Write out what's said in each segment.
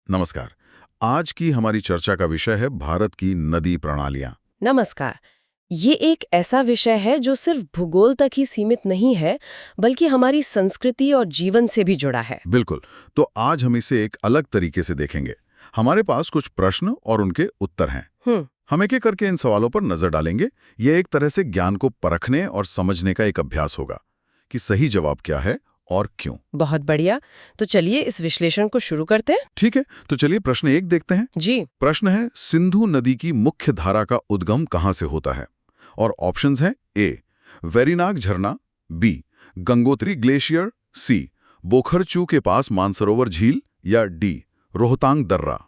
नमस्कार। आज की हमारी चर्चा का विषय है भारत की नदी प्रणालियां। नमस्कार। ये एक ऐसा विषय है जो सिर्फ भूगोल तक ही सीमित नहीं है, बल्कि हमारी संस्कृति और जीवन से भी जुड़ा है। बिल्कुल। तो आज हम इसे एक अलग तरीके से देखेंगे। हमारे पास कुछ प्रश्न और उनके उत्तर हैं। हम एक एक करके इन सवालों पर नजर डालेंगे। ये एक तरह से ज्ञान को परखने और समझने का एक अभ्यास होगा कि सही जवाब क्या है और क्यों। बहुत बढ़िया। तो चलिए इस विश्लेषण को शुरू करते हैं। ठीक है, तो चलिए प्रश्न 1 देखते हैं। जी। प्रश्न है, सिंधु नदी की मुख्य धारा का उद्गम कहां से होता है? और ऑप्शंस हैं ए वेरिनाग झरना, बी गंगोत्री ग्लेशियर, सी बोखरचू के पास मानसरोवर झील, या डी रोहतांग दर्रा।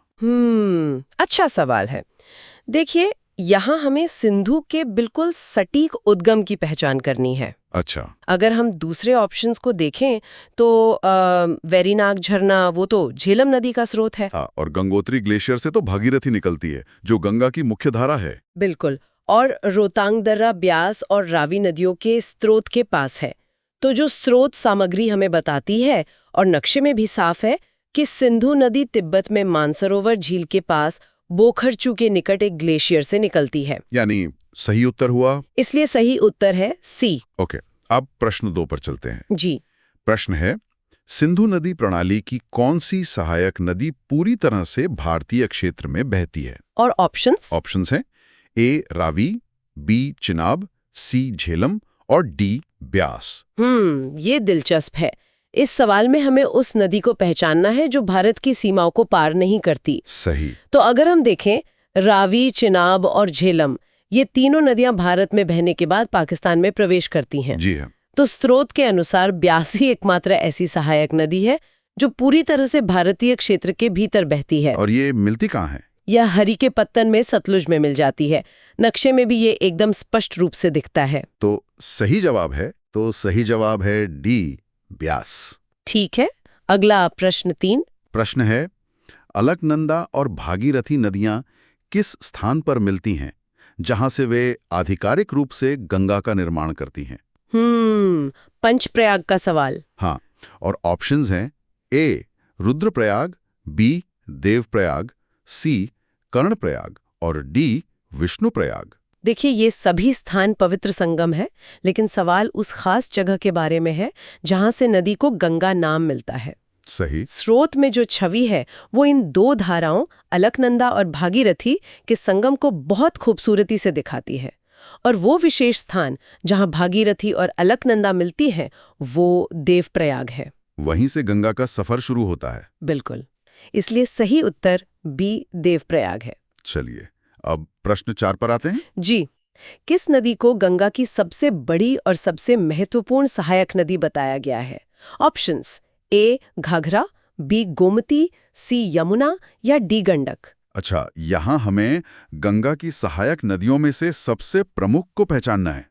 अच्छा सवाल है। देखिए, यहाँ हमें सिंधु के बिल्कुल सटीक उद्गम की पहचान करनी है। अच्छा। अगर हम दूसरे ऑप्शंस को देखें तो वेरिनाग झरना वो तो झेलम नदी का स्रोत है। हाँ, और गंगोत्री ग्लेशियर से तो भागीरथी निकलती है, जो गंगा की मुख्य धारा है। बिल्कुल। और रोहतांग दर्रा ब्यास और रावी नदियों के स्रोत के पास है। तो जो स्रोत सामग्री हमें बताती है और नक्शे में भी साफ है कि सिंधु नदी तिब्बत में मानसरोवर झील के पास बोखरचू के निकट एक ग्लेशियर से निकलती है। यानी सही उत्तर हुआ। इसलिए सही उत्तर है सी। ओके, अब प्रश्न 2 पर चलते हैं। जी। प्रश्न है, सिंधु नदी प्रणाली की कौन सी सहायक नदी पूरी तरह से भारतीय क्षेत्र में बहती है? और ऑप्शंस? ऑप्शंस हैं ए रावी, बी चिनाब, सी झेलम और डी ब्यास। ये दिलचस्प है। इस सवाल में हमें उस नदी को पहचानना है जो भारत की सीमाओं को पार नहीं करती। सही। तो अगर हम देखें, रावी, चिनाब और झेलम, ये तीनों नदियां भारत में बहने के बाद पाकिस्तान में प्रवेश करती हैं। जी हाँ। तो स्रोत के अनुसार ब्यास ही एकमात्र ऐसी सहायक नदी है जो पूरी तरह से भारतीय क्षेत्र के भीतर बहती है। और ये मिलती कहाँ है? यह हरी के पत्तन में सतलुज में मिल जाती है। नक्शे में भी ये एकदम स्पष्ट रूप से दिखता है। तो सही जवाब है डी ब्यास। ठीक है। अगला प्रश्न 3। प्रश्न है, अलकनंदा और भागीरथी नदियां किस स्थान पर मिलती हैं जहां से वे आधिकारिक रूप से गंगा का निर्माण करती हैं? पंचप्रयाग का सवाल। हाँ, और ऑप्शंस हैं ए रुद्रप्रयाग, बी देवप्रयाग, सी कर्णप्रयाग और डी विष्णुप्रयाग। देखिए, ये सभी स्थान पवित्र संगम है, लेकिन सवाल उस खास जगह के बारे में है जहां से नदी को गंगा नाम मिलता है। सही। स्रोत में जो छवि है वो इन दो धाराओं अलकनंदा और भागीरथी के संगम को बहुत खूबसूरती से दिखाती है। और वो विशेष स्थान जहां भागीरथी और अलकनंदा मिलती हैं वो देवप्रयाग है। वहीं से गंगा का सफर शुरू होता है। बिल्कुल। इसलिए सही उत्तर बी देवप्रयाग है। चलिए, अब प्रश्न 4 पर आते हैं। जी। किस नदी को गंगा की सबसे बड़ी और सबसे महत्वपूर्ण सहायक नदी बताया गया है? ऑप्शंस: ए घाघरा, बी गोमती, सी यमुना या डी गंडक। अच्छा, यहाँ हमें गंगा की सहायक नदियों में से सबसे प्रमुख को पहचानना है।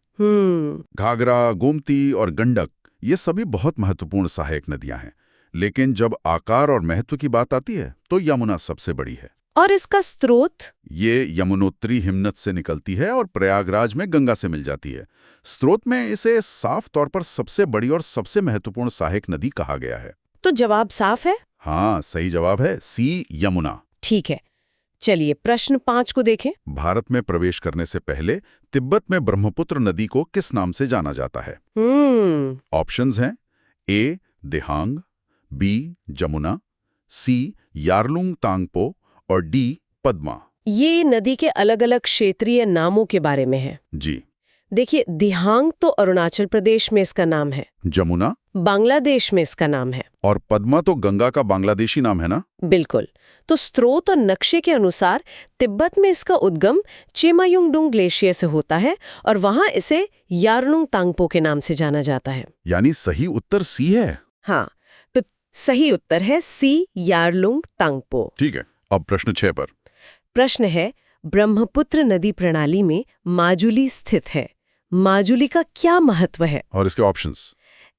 घाघरा, गोमती और गंडक ये सभी बहुत महत्वपूर्ण सहायक नदियां हैं, लेकिन जब आकार और महत्व की बात आती है तो यमुना सबसे बड़ी है। और इसका स्रोत? ये यमुनोत्री हिमनद से निकलती है और प्रयागराज में गंगा से मिल जाती है। स्रोत में इसे साफ तौर पर सबसे बड़ी और सबसे महत्वपूर्ण सहायक नदी कहा गया है। तो जवाब साफ है। हाँ, सही जवाब है सी यमुना। ठीक है। चलिए प्रश्न 5 को देखें। भारत में प्रवेश करने से पहले तिब्बत में ब्रह्मपुत्र नदी को किस नाम से जाना जाता है? ऑप्शंस हैं ए दिहांग, बी जमुना, सी यारलुंग तांगपो और डी पद्मा। ये नदी के अलग अलग क्षेत्रीय नामों के बारे में है। जी। देखिए, दिहांग तो अरुणाचल प्रदेश में इसका नाम है, जमुना बांग्लादेश में इसका नाम है, और पद्मा तो गंगा का बांग्लादेशी नाम है ना? बिल्कुल। तो स्रोत और नक्शे के अनुसार तिब्बत में इसका उद्गम चेमायुंगडुंग ग्लेशियर से होता है और वहां इसे यारलुंग तांगपो के नाम से जाना जाता है। यानी सही उत्तर सी है। हाँ, तो सही उत्तर है सी यारलुंग तांगपो। ठीक है। अब प्रश्न 6 पर। प्रश्न है, ब्रह्मपुत्र नदी प्रणाली में माजुली स्थित है। माजुली का क्या महत्व है? और इसके ऑप्शंस: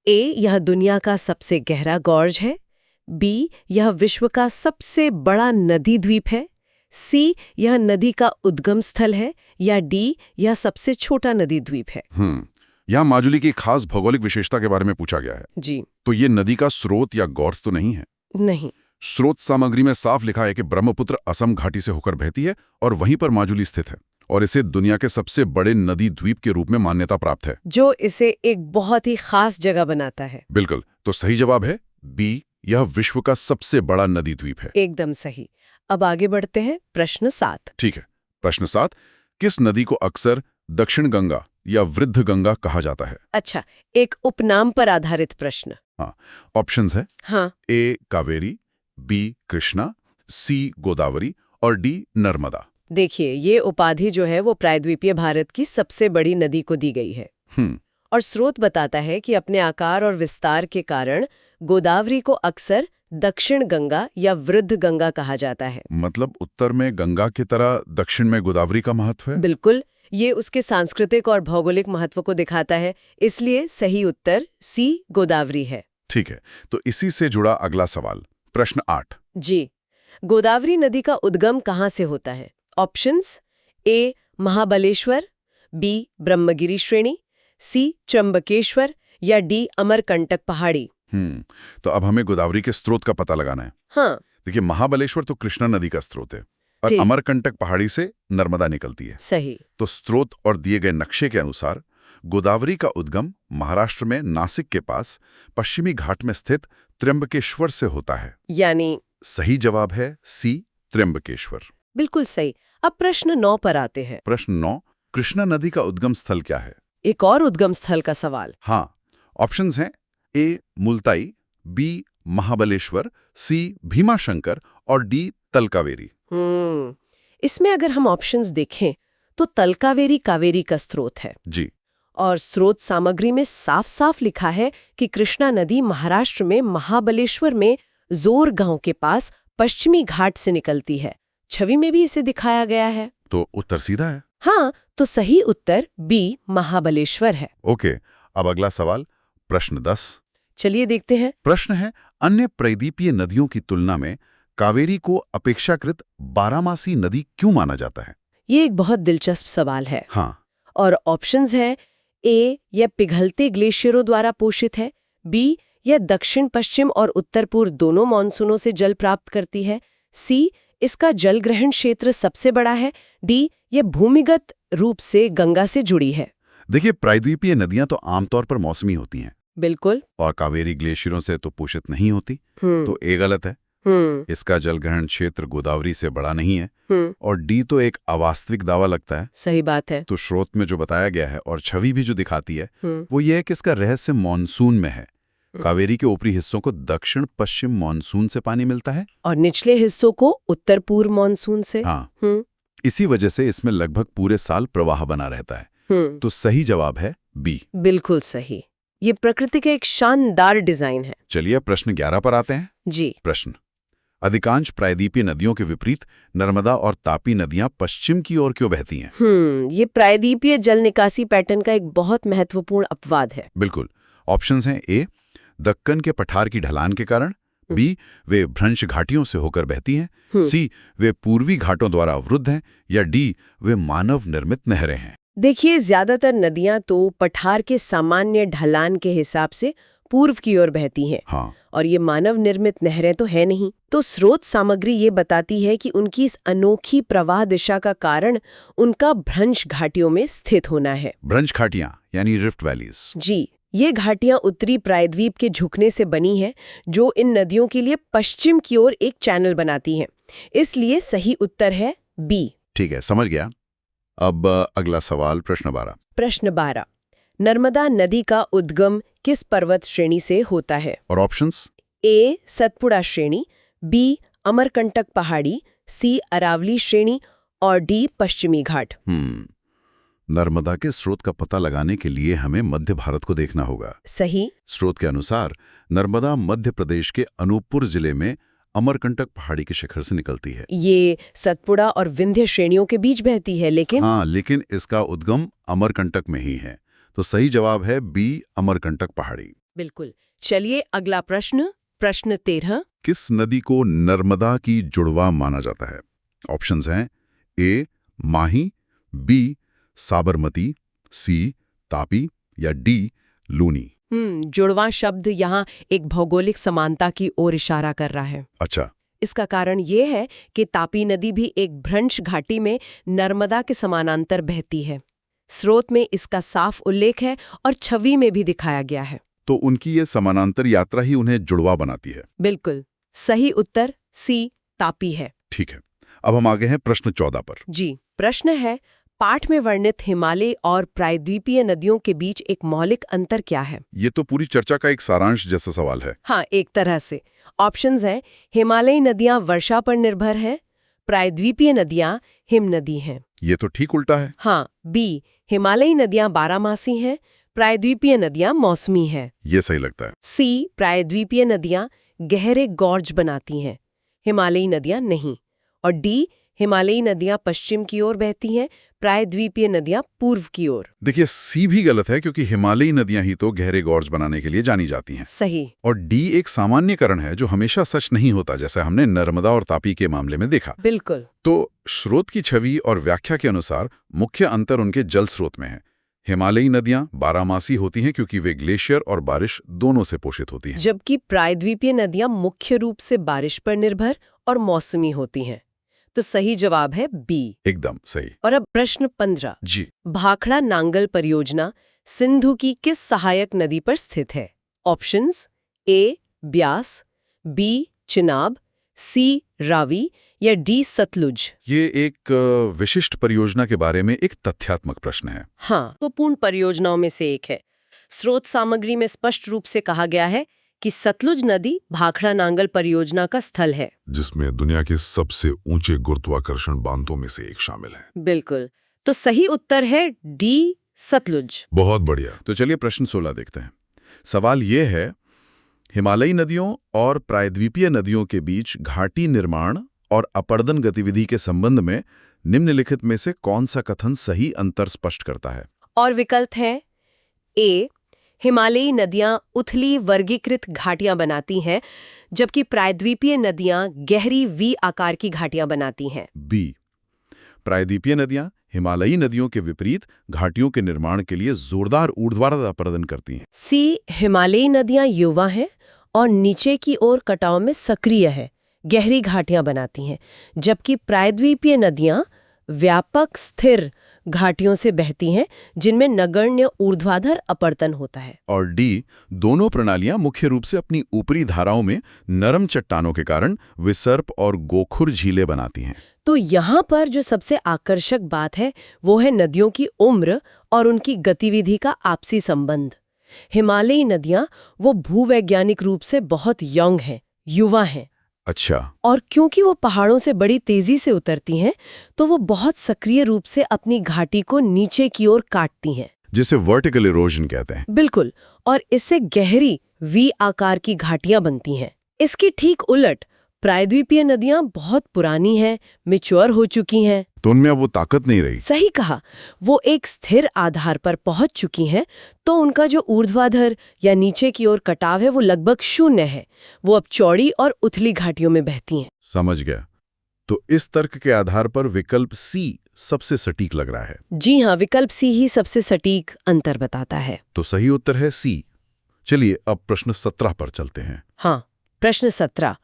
ए यह दुनिया का सबसे गहरा गॉर्ज है, बी यह विश्व का सबसे बड़ा नदी द्वीप है, सी यह नदी का उद्गम स्थल है, या डी यह सबसे छोटा नदी द्वीप है। यहाँ माजुली की खास भौगोलिक विशेषता के बारे में पूछा गया है। जी। तो ये नदी का स्रोत या गौर्थ तो नहीं है? नहीं। स्रोत सामग्री में साफ लिखा है कि ब्रह्मपुत्र असम घाटी से होकर बहती है और वहीं पर माजुली स्थित है, और इसे दुनिया के सबसे बड़े नदी द्वीप के रूप में मान्यता प्राप्त है, जो इसे एक बहुत ही खास जगह बनाता है। बिल्कुल। तो सही जवाब है बी, यह विश्व का सबसे बड़ा नदी द्वीप है। एकदम सही। अब आगे बढ़ते हैं, प्रश्न 7। ठीक है। प्रश्न 7, किस नदी को अक्सर दक्षिण गंगा या वृद्ध गंगा कहा जाता है? अच्छा, एक उपनाम पर आधारित प्रश्न। हाँ, ऑप्शंस है हाँ, ए कावेरी, बी कृष्णा, सी गोदावरी और डी नर्मदा। देखिए ये उपाधि जो है वो प्रायद्वीपीय भारत की सबसे बड़ी नदी को दी गई है। और स्रोत बताता है कि अपने आकार और विस्तार के कारण गोदावरी को अक्सर दक्षिण गंगा या वृद्ध गंगा कहा जाता है। मतलब उत्तर में गंगा की तरह दक्षिण में गोदावरी का महत्व है? बिल्कुल, ये उसके सांस्कृतिक और भौगोलिक महत्व को दिखाता है, इसलिए सही उत्तर सी गोदावरी है। ठीक है, तो इसी से जुड़ा अगला सवाल, प्रश्न 8। जी, गोदावरी नदी का उद्गम कहाँ से होता है? Options A Mahabaleshwar, B Brahmagiri श्रेणी, सी त्र्यंबकेश्वर या डी अमरकंटक पहाड़ी। तो अब हमें गोदावरी के स्रोत का पता लगाना है। हाँ, देखिए, महाबलेश्वर तो कृष्णा नदी का स्रोत है और जी। अमरकंटक पहाड़ी से नर्मदा निकलती है। सही। तो स्रोत और दिए गए नक्शे के अनुसार गोदावरी का उद्गम महाराष्ट्र में नासिक के पास पश्चिमी घाट में स्थित त्र्यंबकेश्वर से होता है। यानी सही जवाब है सी, त्र्यंबकेश्वर। बिल्कुल सही। अब प्रश्न 9 पर आते हैं। प्रश्न 9, कृष्णा नदी का उद्गम स्थल क्या है? एक और उद्गम स्थल का सवाल। हाँ, ऑप्शंस हैं ए मुल्ताई, बी महाबलेश्वर, सी भीमाशंकर और डी तलकावेरी। इसमें अगर हम ऑप्शंस देखें तो तलकावेरी कावेरी का स्रोत है जी। और स्रोत सामग्री में साफ साफ लिखा है कि कृष्णा नदी महाराष्ट्र में महाबलेश्वर में जोर गांव के पास पश्चिमी घाट से निकलती है। छवि में भी इसे दिखाया गया है। तो उत्तर सीधा है। हाँ, तो सही उत्तर बी महाबलेश्वर है। ओके, अब अगला सवाल, प्रश्न 10। चलिए देखते हैं। प्रश्न है, अन्य प्रायद्वीपीय नदियों की तुलना में कावेरी को अपेक्षाकृत बारहमासी नदी क्यों माना जाता है? ये एक बहुत दिलचस्प सवाल है। हाँ, और ऑप्शंस हैं ए यह पिघलते ग्लेशियरों द्वारा पोषित है, बी यह दक्षिण पश्चिम और उत्तर पूर्व दोनों मानसूनों से जल प्राप्त करती है, सी इसका जल ग्रहण क्षेत्र सबसे बड़ा है, डी यह भूमिगत रूप से गंगा से जुड़ी है। देखिए, प्रायद्वीपीय नदियां तो आमतौर पर मौसमी होती हैं। बिल्कुल। और कावेरी ग्लेशियरों से तो पोषित नहीं होती, तो ए गलत है। इसका जलग्रहण क्षेत्र गोदावरी से बड़ा नहीं है। और डी तो एक अवास्तविक दावा लगता है। सही बात है। तो स्रोत में जो बताया गया है और छवि भी जो दिखाती है वो ये है कि इसका रहस्य मॉनसून में है। कावेरी के ऊपरी हिस्सों को दक्षिण पश्चिम मॉनसून से पानी मिलता है और निचले हिस्सों को उत्तर पूर्व मॉनसून से। हाँ, इसी वजह से इसमें लगभग पूरे साल प्रवाह बना रहता है। तो सही जवाब है बी। बिल्कुल सही। ये प्रकृति का एक शानदार डिजाइन है। चलिए प्रश्न 11 पर आते हैं। जी। प्रश्न, अधिकांश प्रायद्वीपीय नदियों के विपरीत नर्मदा और तापी नदियां पश्चिम की ओर क्यों बहती हैं? ये प्रायद्वीपीय जल निकासी पैटर्न का एक बहुत महत्वपूर्ण अपवाद है। बिल्कुल। ऑप्शंस हैं ए दक्कन के पठार की ढलान के कारण, बी वे भ्रंश घाटियों से होकर बहती हैं, सी वे पूर्वी घाटों द्वारा अवरुद्ध हैं, या डी वे मानव निर्मित नहरें हैं। देखिए, ज्यादातर नदियां तो पठार के सामान्य ढलान के हिसाब से पूर्व की ओर बहती हैं। हाँ, और ये मानव निर्मित नहरें तो है नहीं। तो स्रोत सामग्री ये बताती है कि उनकी इस अनोखी प्रवाह दिशा का कारण उनका भ्रंश घाटियों में स्थित होना है। भ्रंश घाटियां यानी रिफ्ट वैलीज। जी, ये घाटियां उत्तरी प्रायद्वीप के झुकने से बनी हैं, जो इन नदियों के लिए पश्चिम की ओर एक चैनल बनाती हैं। इसलिए सही उत्तर है बी। ठीक है, समझ गया। अब अगला सवाल, प्रश्न 12। प्रश्न 12, नर्मदा नदी का उद्गम किस पर्वत श्रेणी से होता है? और ऑप्शंस? ए सतपुड़ा श्रेणी, बी अमरकंटक पहाड़ी, सी अरावली श्रेणी और डी पश्चिमी घाट। नर्मदा के स्रोत का पता लगाने के लिए हमें मध्य भारत को देखना होगा। सही। स्रोत के अनुसार नर्मदा मध्य प्रदेश के अनूपपुर जिले में अमरकंटक पहाड़ी के शिखर से निकलती है। ये सतपुड़ा और विंध्य श्रेणियों के बीच बहती है, लेकिन इसका उद्गम अमरकंटक में ही है। तो सही जवाब है बी अमरकंटक पहाड़ी। बिल्कुल। चलिए अगला प्रश्न, प्रश्न 13। किस नदी को नर्मदा की जुड़वा माना जाता है? ऑप्शंस हैं ए माही, बी साबरमती, सी तापी या डी लूनी। जुड़वां शब्द यहाँ एक भौगोलिक समानता की ओर इशारा कर रहा है। अच्छा। इसका कारण ये है कि तापी नदी भी एक भ्रंश घाटी में नर्मदा के समानांतर बहती है। स्रोत में इसका साफ उल्लेख है और छवि में भी दिखाया गया है। तो उनकी ये समानांतर यात्रा ही उन्हें जुड़वा बनाती है। बिल्कुल सही उत्तर सी तापी है। ठीक है, अब हम आगे हैं प्रश्न 14 पर। जी, प्रश्न है, पाठ में वर्णित हिमालय और प्रायद्वीपीय नदियों के बीच एक मौलिक अंतर क्या है? ये तो पूरी चर्चा का एक सारांश जैसा सवाल है। हाँ, एक तरह से। ऑप्शंस हैं, हिमालयी नदियां वर्षा पर निर्भर हैं, प्रायद्वीपीय नदियां हिमनदी हैं। ये तो ठीक उल्टा है। हाँ, बी, हिमालयी नदियां बारहमासी हैं, प्रायद्वीपीय नदियां मौसमी हैं। ये सही लगता है। सी, प्रायद्वीपीय नदियां गहरे गॉर्ज बनाती हैं, हिमालयी नदियां नहीं। और डी, हिमालयी नदियां पश्चिम की ओर बहती हैं, प्रायद्वीपीय नदियां पूर्व की ओर। देखिए, सी भी गलत है क्योंकि हिमालयी नदियां ही तो गहरे गॉर्ज बनाने के लिए जानी जाती हैं। सही। और डी एक सामान्यकरण है जो हमेशा सच नहीं होता, जैसे हमने नर्मदा और तापी के मामले में देखा। बिल्कुल। तो स्रोत की छवि और व्याख्या के अनुसार मुख्य अंतर उनके जल स्रोत में है। हिमालयी नदियां बारहमासी होती हैं क्योंकि वे ग्लेशियर और बारिश दोनों से पोषित होती हैं, जबकि प्रायद्वीपीय नदियां मुख्य रूप से बारिश पर निर्भर और मौसमी होती हैं। तो सही जवाब है बी। एकदम सही। और अब प्रश्न 15। जी। भाखड़ा नांगल परियोजना सिंधु की किस सहायक नदी पर स्थित है? ऑप्शंस, ए ब्यास, बी चिनाब, सी रावी या डी सतलुज। ये एक विशिष्ट परियोजना के बारे में एक तथ्यात्मक प्रश्न है। हाँ, तो पूर्ण परियोजनाओं में से एक है। स्रोत सामग्री में स्पष्ट रूप से कहा गया है कि सतलुज नदी भाखड़ा नांगल परियोजना का स्थल है, जिसमें दुनिया के सबसे ऊंचे गुरुत्वाकर्षण बांधों में से एक शामिल है। बिल्कुल। तो सही उत्तर है डी सतलुज। बहुत बढ़िया। तो चलिए प्रश्न 16 देखते हैं। सवाल ये है, हिमालयी नदियों और प्रायद्वीपीय नदियों के बीच घाटी निर्माण और अपर्दन गतिविधि के संबंध में निम्नलिखित में से कौन सा कथन सही अंतर स्पष्ट करता है? और विकल्प हैं, ए हिमालयी नदियां उथली वर्गीकृत घाटियां बनाती हैं, जबकि प्रायद्वीपीय नदियां गहरी वी आकार की घाटियां बनाती हैं। बी, प्रायद्वीपीय नदियां हिमालयी नदियों के विपरीत घाटियों के निर्माण के लिए जोरदार ऊर्ध्वाधर अपर्दन करती हैं। सी, हिमालयी नदियां युवा हैं और नीचे की ओर कटाव में सक्रिय है, गहरी घाटियां बनाती हैं, जबकि प्रायद्वीपीय नदियां व्यापक स्थिर घाटियों से बहती हैं, जिनमें नगण्य ऊर्ध्वाधर अपरतन होता है। और डी, दोनों प्रणालियां मुख्य रूप से अपनी ऊपरी धाराओं में नरम चट्टानों के कारण विसर्प और गोखुर झीलें बनाती हैं। तो यहाँ पर जो सबसे आकर्षक बात है वो है नदियों की उम्र और उनकी गतिविधि का आपसी संबंध। हिमालयी नदियां वो भूवैज्ञानिक रूप से बहुत यंग हैं, युवा हैं। अच्छा। और क्योंकि वो पहाड़ों से बड़ी तेजी से उतरती हैं, तो वो बहुत सक्रिय रूप से अपनी घाटी को नीचे की ओर काटती हैं, जिसे वर्टिकल इरोजन कहते हैं। बिल्कुल। और इससे गहरी वी आकार की घाटियां बनती हैं। इसकी ठीक उलट प्रायद्वीपीय नदियां बहुत पुरानी हैं, मैच्योर हो चुकी हैं, तो उनमें अब वो ताकत नहीं रही। सही कहा, वो एक स्थिर आधार पर पहुंच चुकी हैं, तो उनका जो ऊर्ध्वाधर या नीचे की ओर कटाव है वो लगभग शून्य है। वो अब चौड़ी और उथली घाटियों में बहती हैं। समझ गया। तो इस तर्क के आधार पर विकल्प सी सबसे सटीक लग रहा है। जी हाँ, विकल्प सी ही सबसे सटीक अंतर बताता है। तो सही उत्तर है सी। चलिए अब प्रश्न 17 पर चलते हैं। हाँ, प्रश्न 17।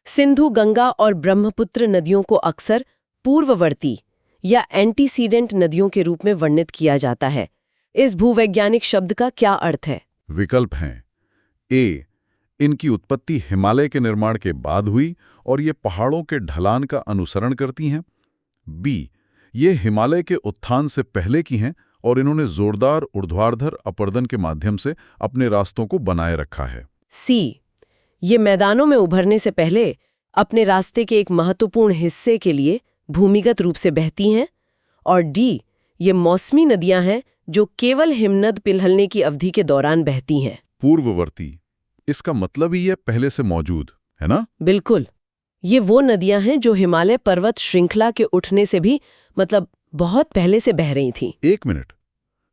सिंधु, गंगा और ब्रह्मपुत्र नदियों को अक्सर पूर्ववर्ती या एंटीसीडेंट नदियों के रूप में वर्णित किया जाता है। इस भूवैज्ञानिक शब्द का क्या अर्थ है? विकल्प हैं, ए, इनकी उत्पत्ति हिमालय के निर्माण के बाद हुई और ये पहाड़ों के ढलान का अनुसरण करती हैं। बी, ये हिमालय के उत्थान से पहले की हैं और इन्होंने जोरदार ऊर्ध्वाधर अपरदन के माध्यम से अपने रास्तों को बनाए रखा है। सी, ये मैदानों में उभरने से पहले अपने रास्ते के एक महत्वपूर्ण हिस्से के लिए भूमिगत रूप से बहती हैं। और डी, ये मौसमी नदियां हैं जो केवल हिमनद पिघलने की अवधि के दौरान बहती हैं। पूर्ववर्ती, इसका मतलब ही है पहले से मौजूद, है ना? बिल्कुल। ये वो नदियां हैं जो हिमालय पर्वत श्रृंखला के उठने से भी बहुत पहले से बह रही थीं। एक मिनट,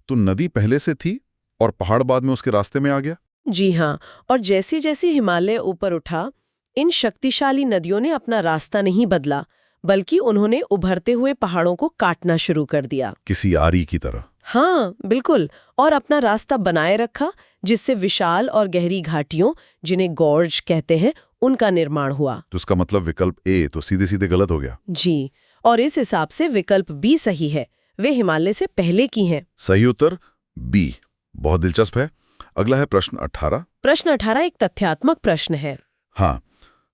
तो नदी पहले से थी और पहाड़ बाद में उसके रास्ते में आ गया? जी हाँ, और जैसी जैसी हिमालय ऊपर उठा, इन शक्तिशाली नदियों ने अपना रास्ता नहीं बदला, बल्कि उन्होंने उभरते हुए पहाड़ों को काटना शुरू कर दिया। किसी आरी की तरह। हाँ बिल्कुल, और अपना रास्ता बनाए रखा, जिससे विशाल और गहरी घाटियों, जिन्हें गॉर्ज कहते हैं, उनका निर्माण हुआ। तो उसका मतलब विकल्प ए तो सीधे सीधे गलत हो गया। जी, और इस हिसाब से विकल्प बी सही है, वे हिमालय से पहले की हैं। सही उत्तर बी। बहुत दिलचस्प है। अगला है प्रश्न 18। प्रश्न 18 एक तथ्यात्मक प्रश्न है। हाँ,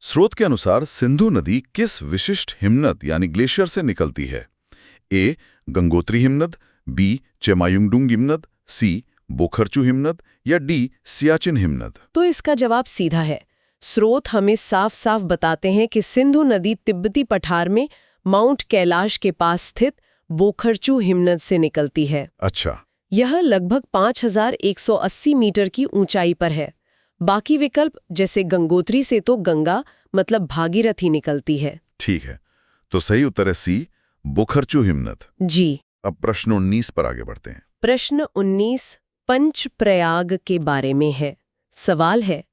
स्रोत के अनुसार सिंधु नदी किस विशिष्ट हिमनद यानी ग्लेशियर से निकलती है? ए गंगोत्री हिमनद, बी चेमायुंगडुंग हिमनद, सी बोखरचू हिमनद या डी सियाचिन हिमनद? तो इसका जवाब सीधा है। स्रोत हमें साफ साफ बताते हैं कि सिंधु नदी तिब्बती पठार में माउंट कैलाश के पास स्थित बोखरचू हिमनद से निकलती है। अच्छा, यह लगभग 5180 मीटर की ऊंचाई पर है। बाकी विकल्प जैसे गंगोत्री से तो गंगा मतलब भागीरथी निकलती है। ठीक है। तो सही उत्तर है सी बोखरचू हिमनद। जी। अब प्रश्न 19 पर आगे बढ़ते हैं। प्रश्न 19 पंचप्रयाग के बारे में है। सवाल है,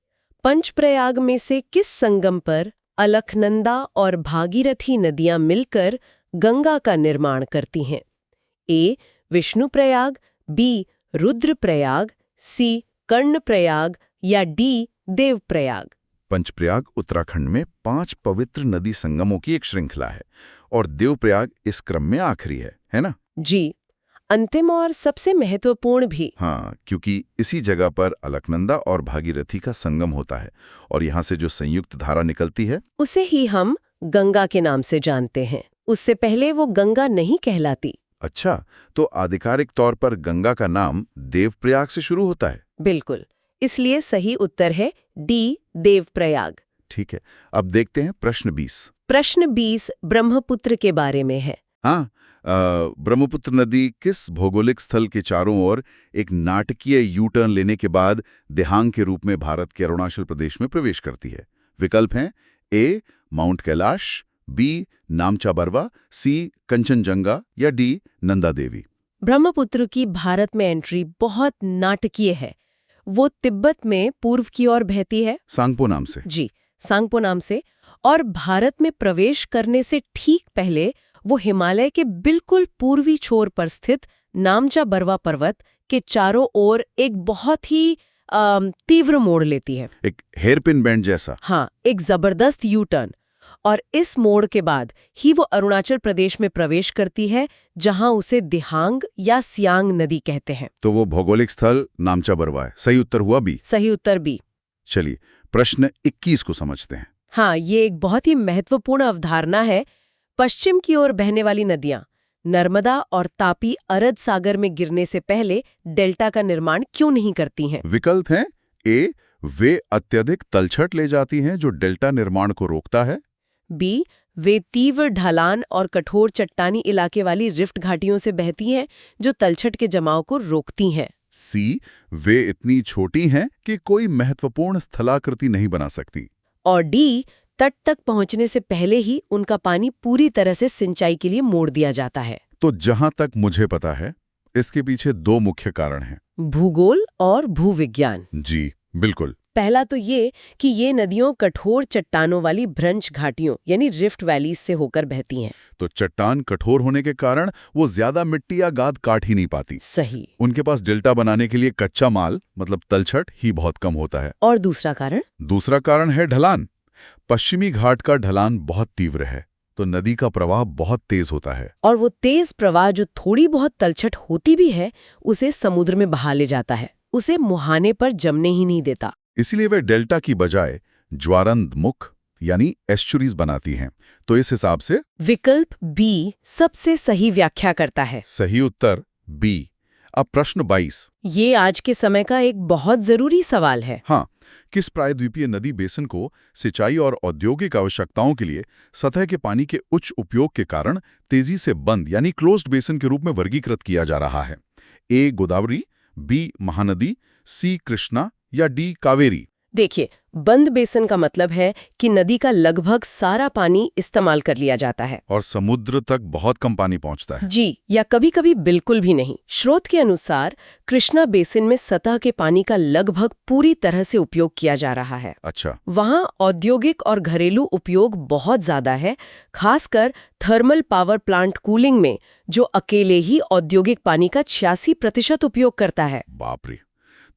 पंचप्रयाग में से किस संगम पर अलकनंदा और भागीरथी नदियां मिलकर गंगा का निर्माण करती हैं? ए विष्णुप्रयाग, बी रुद्रप्रयाग, सी कर्णप्रयाग या डी देवप्रयाग? पंचप्रयाग उत्तराखंड में 5 पवित्र नदी संगमों की एक श्रृंखला है और देवप्रयाग इस क्रम में आखिरी है ना? जी, अंतिम और सबसे महत्वपूर्ण भी। हाँ, क्योंकि इसी जगह पर अलकनंदा और भागीरथी का संगम होता है और यहाँ से जो संयुक्त धारा निकलती है उसे ही हम गंगा के नाम से जानते हैं। उससे पहले वो गंगा नहीं कहलाती। अच्छा, तो आधिकारिक तौर पर गंगा का नाम देवप्रयाग से शुरू होता है? बिल्कुल, इसलिए सही उत्तर है डी देवप्रयाग। ठीक है, अब देखते हैं प्रश्न 20। प्रश्न 20 ब्रह्मपुत्र के बारे में है। हाँ, ब्रह्मपुत्र नदी किस भौगोलिक स्थल के चारों ओर एक नाटकीय यू टर्न लेने के बाद देहांग के रूप में भारत के अरुणाचल प्रदेश में प्रवेश करती है? विकल्प हैं ए माउंट कैलाश, बी नामचा बरवा, सी कंचनजंगा या डी नंदा देवी? ब्रह्मपुत्र की भारत में एंट्री बहुत नाटकीय है। वो तिब्बत में पूर्व की ओर बहती है, सांगपो नाम से। जी, सांगपो नाम से, और भारत में प्रवेश करने से ठीक पहले वो हिमालय के बिल्कुल पूर्वी छोर पर स्थित नामचा बरवा पर्वत के चारों ओर एक बहुत ही तीव्र मोड़ लेती है। एक हेयरपिन बैंड जैसा। हाँ, एक जबरदस्त यू टर्न। और इस मोड़ के बाद ही वो अरुणाचल प्रदेश में प्रवेश करती है, जहां उसे दिहांग या सियांग नदी कहते हैं। तो वो भौगोलिक स्थल नामचा बरवा है। सही उत्तर हुआ बी। सही उत्तर बी। चलिए प्रश्न 21 को समझते हैं। हाँ, ये एक बहुत ही महत्वपूर्ण अवधारणा है। पश्चिम की ओर बहने वाली नदियां नर्मदा और तापी अरब सागर में गिरने से पहले डेल्टा का निर्माण क्यों नहीं करती हैं? विकल्प हैं ए वे अत्यधिक तलछट ले जाती हैं जो डेल्टा निर्माण को रोकता है, बी वे तीव्र ढलान और कठोर चट्टानी इलाके वाली रिफ्ट घाटियों से बहती हैं जो तलछट के जमाव को रोकती हैं, सी वे इतनी छोटी हैं कि कोई महत्वपूर्ण स्थलाकृति नहीं बना सकती, और डी तट तक पहुंचने से पहले ही उनका पानी पूरी तरह से सिंचाई के लिए मोड़ दिया जाता है। तो जहां तक मुझे पता है इसके पीछे 2 मुख्य कारण हैं। भूगोल और भूविज्ञान। जी बिल्कुल। पहला तो ये कि ये नदियों कठोर चट्टानों वाली भ्रंश घाटियों यानी रिफ्ट वैलीज से होकर बहती हैं। तो चट्टान कठोर होने के कारण वो ज्यादा मिट्टी या गाद काट ही नहीं पाती। सही। उनके पास डेल्टा बनाने के लिए कच्चा माल मतलब तलछट ही बहुत कम होता है। और दूसरा कारण? दूसरा कारण है ढलान। पश्चिमी घाट का ढलान बहुत तीव्र है तो नदी का प्रवाह बहुत तेज होता है, और वो तेज प्रवाह जो थोड़ी बहुत तलछट होती भी है उसे समुद्र में बहा ले जाता है, उसे मुहाने पर जमने ही नहीं देता। इसलिए वे डेल्टा की बजाय ज्वारंधमुख यानी एस्चुरीज बनाती हैं। तो इस हिसाब से विकल्प बी सबसे सही व्याख्या करता है। सही उत्तर बी। अब प्रश्न 22। ये आज के समय का एक बहुत जरूरी सवाल है। हाँ, किस प्रायद्वीपीय नदी बेसिन को सिंचाई और औद्योगिक आवश्यकताओं के लिए सतह के पानी के उच्च उपयोग के कारण तेजी से बंद यानी क्लोज्ड बेसिन के रूप में वर्गीकृत किया जा रहा है? ए गोदावरी, बी महानदी, सी कृष्णा या डी कावेरी? देखिए, बंद बेसिन का मतलब है कि नदी का लगभग सारा पानी इस्तेमाल कर लिया जाता है। और समुद्र तक बहुत कम पानी पहुंचता है। जी, या कभी-कभी बिल्कुल भी नहीं। स्रोत के अनुसार कृष्णा बेसिन में सतह के पानी का लगभग पूरी तरह से उपयोग किया जा रहा है। अच्छा। वहाँ औद्योगिक और घरेलू उपयोग बहुत ज्यादा है, खासकर थर्मल पावर प्लांट कूलिंग में, जो अकेले ही औद्योगिक पानी का 86% उपयोग करता है। बाप रे,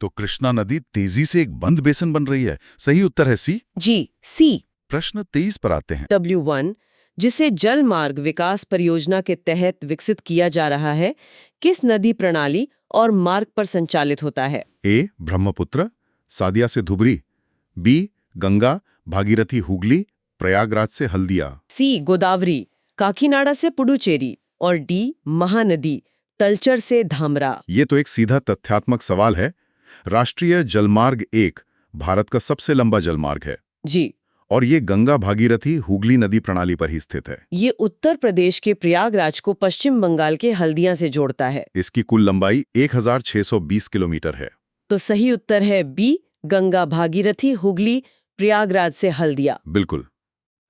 तो कृष्णा नदी तेजी से एक बंद बेसिन बन रही है। सही उत्तर है सी। जी, सी। प्रश्न 23 पर आते हैं। W1, जिसे जल मार्ग विकास परियोजना के तहत विकसित किया जा रहा है, किस नदी प्रणाली और मार्ग पर संचालित होता है? ए ब्रह्मपुत्र, सादिया से धुबरी। बी गंगा, भागीरथी हुगली, प्रयागराज से हल्दिया। सी गोदावरी, काकीनाडा से पुडुचेरी। और डी महानदी, तलचर से धामरा। ये तो एक सीधा तथ्यात्मक सवाल है। राष्ट्रीय जलमार्ग 1 भारत का सबसे लंबा जलमार्ग है जी, और ये गंगा भागीरथी हुगली नदी प्रणाली पर ही स्थित है। ये उत्तर प्रदेश के प्रयागराज को पश्चिम बंगाल के हल्दिया से जोड़ता है। इसकी कुल लंबाई 1620 किलोमीटर है। तो सही उत्तर है बी, गंगा भागीरथी हुगली प्रयागराज से हल्दिया। बिल्कुल।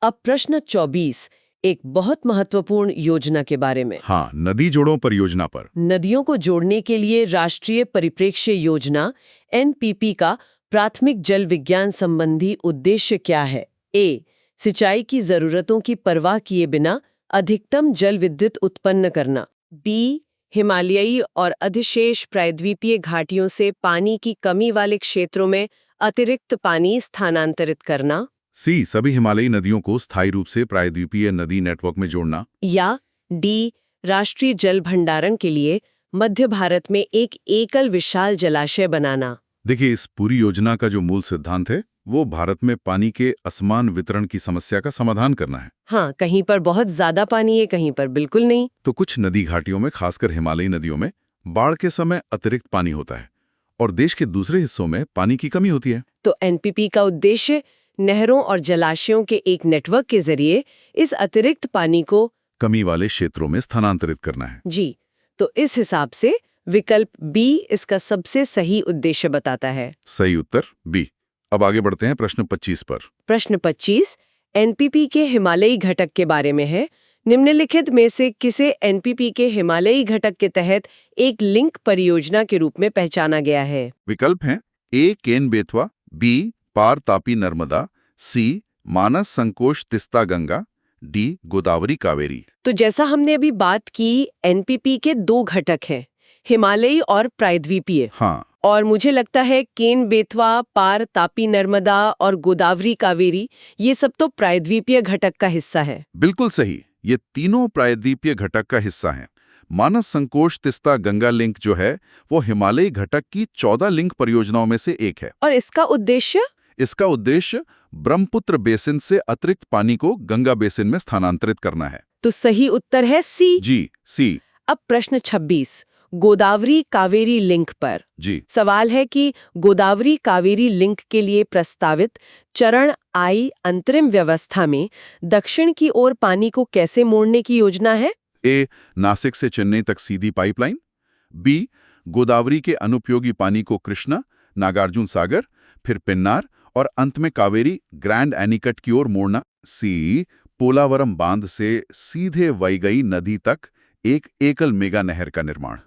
अब प्रश्न 24, एक बहुत महत्वपूर्ण योजना के बारे में। हाँ, नदी जोड़ों परियोजना पर। नदियों को जोड़ने के लिए राष्ट्रीय परिप्रेक्ष्य योजना NPP का प्राथमिक जल विज्ञान संबंधी उद्देश्य क्या है? ए, सिंचाई की जरूरतों की परवाह किए बिना अधिकतम जल विद्युत उत्पन्न करना। बी, हिमालयी और अधिशेष प्रायद्वीपीय घाटियों से पानी की कमी वाले क्षेत्रों में अतिरिक्त पानी स्थानांतरित करना। सी, सभी हिमालयी नदियों को स्थायी रूप से प्रायद्वीपीय नदी नेटवर्क में जोड़ना। या डी, राष्ट्रीय जल भंडारण के लिए मध्य भारत में एक एकल विशाल जलाशय बनाना। देखिए, इस पूरी योजना का जो मूल सिद्धांत है वो भारत में पानी के असमान वितरण की समस्या का समाधान करना है। हाँ, कहीं पर बहुत ज्यादा पानी है, कहीं पर बिल्कुल नहीं। तो कुछ नदी घाटियों में, खासकर हिमालयी नदियों में बाढ़ के समय अतिरिक्त पानी होता है और देश के दूसरे हिस्सों में पानी की कमी होती है। तो NPP का उद्देश्य नहरों और जलाशयों के एक नेटवर्क के जरिए इस अतिरिक्त पानी को कमी वाले क्षेत्रों में स्थानांतरित करना है। जी, तो इस हिसाब से विकल्प बी इसका सबसे सही उद्देश्य बताता है। सही उत्तर बी। अब आगे बढ़ते हैं प्रश्न 25 पर। प्रश्न 25 NPP के हिमालयी घटक के बारे में है। निम्नलिखित में से किसे NPP के हिमालयी घटक के तहत एक लिंक परियोजना के रूप में पहचाना गया है? विकल्प हैं ए केन बेतवा, बी पार तापी नर्मदा, सी मानस संकोश तिस्ता गंगा, डी गोदावरी कावेरी। तो जैसा हमने अभी बात की, NPP के 2 घटक हैं, हिमालयी और प्रायद्वीपीय। हाँ, और मुझे लगता है केन बेतवा, पार तापी नर्मदा और गोदावरी कावेरी, ये सब तो प्रायद्वीपीय घटक का हिस्सा है। बिल्कुल सही। ये तीनों प्रायद्वीपीय घटक का हिस्सा हैं। मानस संकोश तिस्ता गंगा लिंक जो है वो हिमालयी घटक की 14 लिंक परियोजनाओं में से एक है। और इसका उद्देश्य? इसका उद्देश्य ब्रह्मपुत्र बेसिन से अतिरिक्त पानी को गंगा बेसिन में स्थानांतरित करना है। तो सही उत्तर है सी। जी, सी। अब प्रश्न 26, गोदावरी कावेरी लिंक पर। जी। सवाल है कि गोदावरी कावेरी लिंक के लिए प्रस्तावित चरण आई अंतरिम व्यवस्था में दक्षिण की ओर पानी को कैसे मोड़ने की योजना है? ए नासिक से चेन्नई तक सीधी पाइपलाइन, बी गोदावरी के अनुपयोगी पानी को कृष्णा, नागार्जुन सागर, फिर पेन्नार और अंत में कावेरी ग्रैंड एनीकट की ओर मोड़ना, सी पोलावरम बांध से सीधे वैगई नदी तक एक एकल मेगा नहर का निर्माण,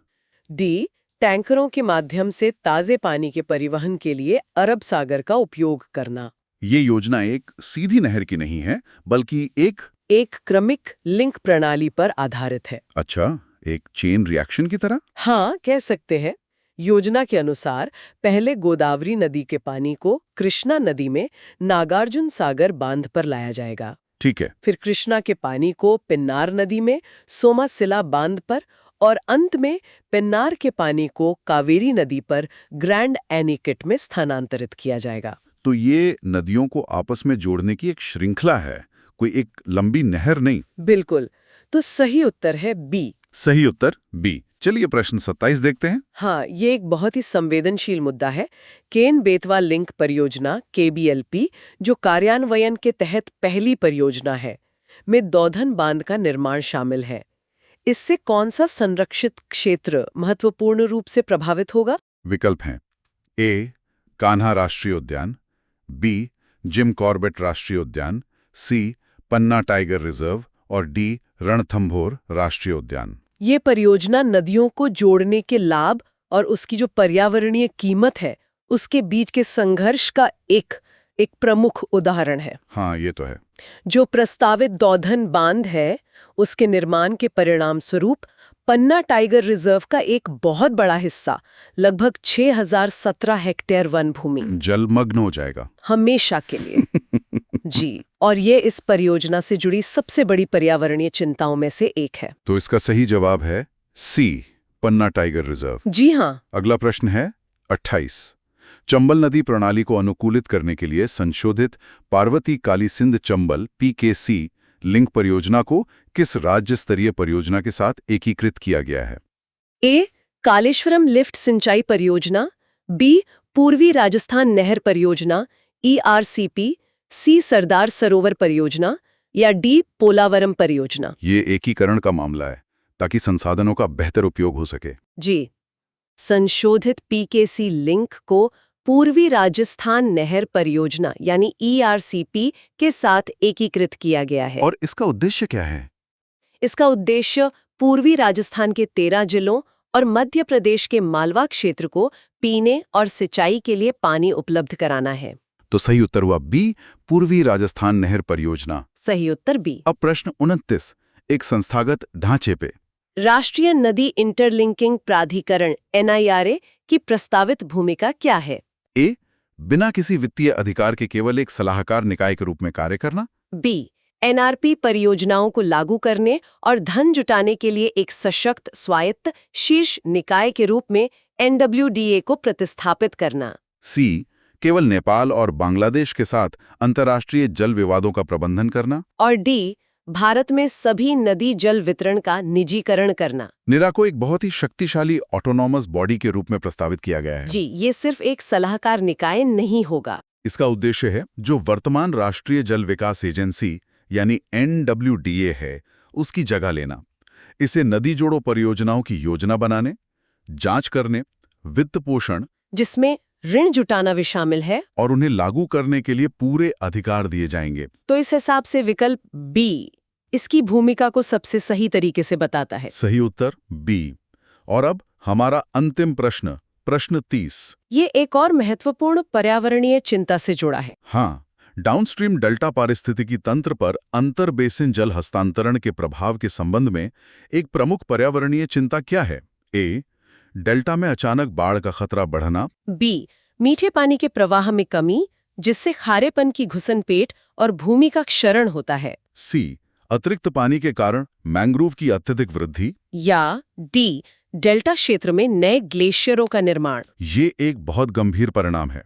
डी टैंकरों के माध्यम से ताजे पानी के परिवहन के लिए अरब सागर का उपयोग करना। ये योजना एक सीधी नहर की नहीं है बल्कि एक क्रमिक लिंक प्रणाली पर आधारित है। अच्छा, एक चेन रिएक्शन की तरह। हाँ, कह सकते हैं। योजना के अनुसार पहले गोदावरी नदी के पानी को कृष्णा नदी में नागार्जुन सागर बांध पर लाया जाएगा। ठीक है। फिर कृष्णा के पानी को पेन्नार नदी में सोमासिला बांध पर और अंत में पेन्नार के पानी को कावेरी नदी पर ग्रैंड एनीकट में स्थानांतरित किया जाएगा। तो ये नदियों को आपस में जोड़ने की एक श्रृंखला है, कोई एक लंबी नहर नहीं। बिल्कुल। तो सही उत्तर है बी। सही उत्तर बी। चलिए प्रश्न 27 देखते हैं। हाँ, ये एक बहुत ही संवेदनशील मुद्दा है। केन बेतवा लिंक परियोजना KBLP, जो कार्यान्वयन के तहत पहली परियोजना है, में दौधन बांध का निर्माण शामिल है। इससे कौन सा संरक्षित क्षेत्र महत्वपूर्ण रूप से प्रभावित होगा? विकल्प हैं ए कान्हा राष्ट्रीय उद्यान, बी जिम कॉर्बेट राष्ट्रीय उद्यान, सी पन्ना टाइगर रिजर्व और डी रणथंभौर राष्ट्रीय उद्यान। ये परियोजना नदियों को जोड़ने के लाभ और उसकी जो पर्यावरणीय कीमत है उसके बीच के संघर्ष का एक प्रमुख उदाहरण है। हाँ, ये तो है। जो प्रस्तावित दौधन बांध है उसके निर्माण के परिणाम स्वरूप पन्ना टाइगर रिजर्व का एक बहुत बड़ा हिस्सा, लगभग 6017 हेक्टेयर वन भूमि, जलमग्न हो जाएगा हमेशा के लिए। जी, और ये इस परियोजना से जुड़ी सबसे बड़ी पर्यावरणीय चिंताओं में से एक है। तो इसका सही जवाब है सी पन्ना टाइगर रिजर्व। जी हाँ। अगला प्रश्न है 28। चंबल नदी प्रणाली को अनुकूलित करने के लिए संशोधित पार्वती काली सिंध चंबल PKC लिंक परियोजना को किस राज्य स्तरीय परियोजना के साथ एकीकृत किया गया है? ए कालेश्वरम लिफ्ट सिंचाई परियोजना, बी पूर्वी राजस्थान नहर परियोजना ERCP, सी सरदार सरोवर परियोजना या डी पोलावरम परियोजना। ये एकीकरण का मामला है ताकि संसाधनों का बेहतर उपयोग हो सके। जी, संशोधित PKC लिंक को पूर्वी राजस्थान नहर परियोजना यानी ERCP के साथ एकीकृत किया गया है। और इसका उद्देश्य क्या है? इसका उद्देश्य पूर्वी राजस्थान के 13 जिलों और मध्य प्रदेश के मालवा क्षेत्र को पीने और सिंचाई के लिए पानी उपलब्ध कराना है। तो सही उत्तर हुआ बी पूर्वी राजस्थान नहर परियोजना। सही उत्तर बी। अब प्रश्न 29 एक संस्थागत ढांचे पे। राष्ट्रीय नदी इंटरलिंकिंग प्राधिकरण NIRA की प्रस्तावित भूमिका क्या है? ए बिना किसी वित्तीय अधिकार के केवल एक सलाहकार निकाय के रूप में कार्य करना। बी NRP परियोजनाओं को लागू करने और धन जुटाने के लिए एक सशक्त स्वायत्त शीर्ष निकाय के रूप में NWDA को प्रतिस्थापित करना। सी केवल नेपाल और बांग्लादेश के साथ अंतर्राष्ट्रीय जल विवादों का प्रबंधन करना। और डी भारत में सभी नदी जल वितरण का निजीकरण करना। निरा को एक बहुत ही शक्तिशाली ऑटोनॉमस बॉडी के रूप में प्रस्तावित किया गया है। जी, ये सिर्फ एक सलाहकार निकाय नहीं होगा। इसका उद्देश्य है जो वर्तमान राष्ट्रीय जल विकास एजेंसी यानी NWDA है उसकी जगह लेना। इसे नदी जोड़ो परियोजनाओं की योजना बनाने, जांच करने, वित्त पोषण जिसमें ऋण जुटाना भी शामिल है और उन्हें लागू करने के लिए पूरे अधिकार दिए जाएंगे। तो इस हिसाब से विकल्प बी इसकी भूमिका को सबसे सही तरीके से बताता है। सही उत्तर बी। और अब हमारा अंतिम प्रश्न, प्रश्न 30। ये एक और महत्वपूर्ण पर्यावरणीय चिंता से जुड़ा है। हाँ, डाउनस्ट्रीम डेल्टा पारिस्थितिकी तंत्र पर अंतर बेसिन जल हस्तांतरण के प्रभाव के संबंध में एक प्रमुख पर्यावरणीय चिंता क्या है? ए डेल्टा में अचानक बाढ़ का खतरा बढ़ना, बी मीठे पानी के प्रवाह में कमी जिससे खारेपन की घुसनपेट और भूमि का क्षरण होता है, सी अतिरिक्त पानी के कारण मैंग्रोव की अत्यधिक वृद्धि, या डी डेल्टा क्षेत्र में नए ग्लेशियरों का निर्माण। ये एक बहुत गंभीर परिणाम है।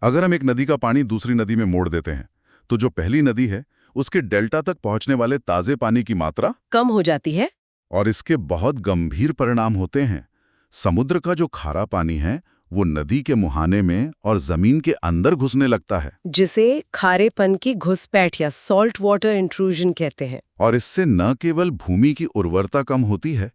अगर हम एक नदी का पानी दूसरी नदी में मोड़ देते हैं तो जो पहली नदी है उसके डेल्टा तक पहुंचने वाले ताजे पानी की मात्रा कम हो जाती है और इसके बहुत गंभीर परिणाम होते हैं। समुद्र का जो खारा पानी है वो नदी के मुहाने में और जमीन के अंदर घुसने लगता है, जिसे खारेपन की घुसपैठ या सॉल्ट वाटर इंट्रूजन कहते हैं। और इससे न केवल भूमि की उर्वरता कम होती है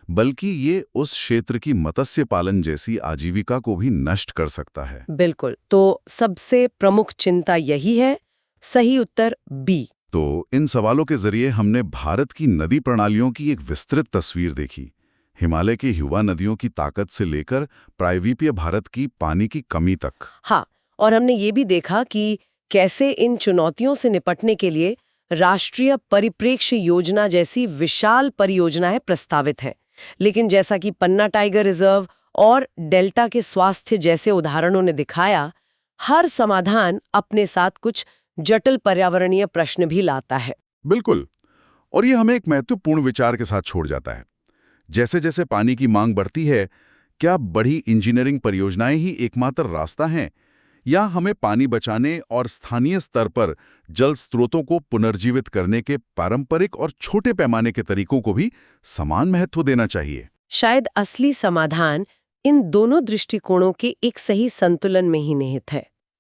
बल्कि ये उस क्षेत्र की मत्स्य पालन जैसी आजीविका को भी नष्ट कर सकता है। बिल्कुल, तो सबसे प्रमुख चिंता यही है। सही उत्तर बी। तो इन सवालों के जरिए हमने भारत की नदी प्रणालियों की एक विस्तृत तस्वीर देखी। हिमालय की युवा नदियों की ताकत से लेकर प्रायद्वीपीय भारत की पानी की कमी तक। हाँ, और हमने ये भी देखा कि कैसे इन चुनौतियों से निपटने के लिए राष्ट्रीय परिप्रेक्ष्य योजना जैसी विशाल परियोजनाएं प्रस्तावित हैं। लेकिन जैसा कि पन्ना टाइगर रिजर्व और डेल्टा के स्वास्थ्य जैसे उदाहरणों ने दिखाया, हर समाधान अपने साथ कुछ जटिल पर्यावरणीय प्रश्न भी लाता है। बिल्कुल, और ये हमें एक महत्वपूर्ण विचार के साथ छोड़ जाता है। जैसे जैसे पानी की मांग बढ़ती है, क्या बड़ी इंजीनियरिंग परियोजनाएं ही एकमात्र रास्ता हैं, या हमें पानी बचाने और स्थानीय स्तर पर जल स्रोतों को पुनर्जीवित करने के पारंपरिक और छोटे पैमाने के तरीकों को भी समान महत्व देना चाहिए? शायद असली समाधान इन दोनों दृष्टिकोणों के एक सही संतुलन में ही निहित है।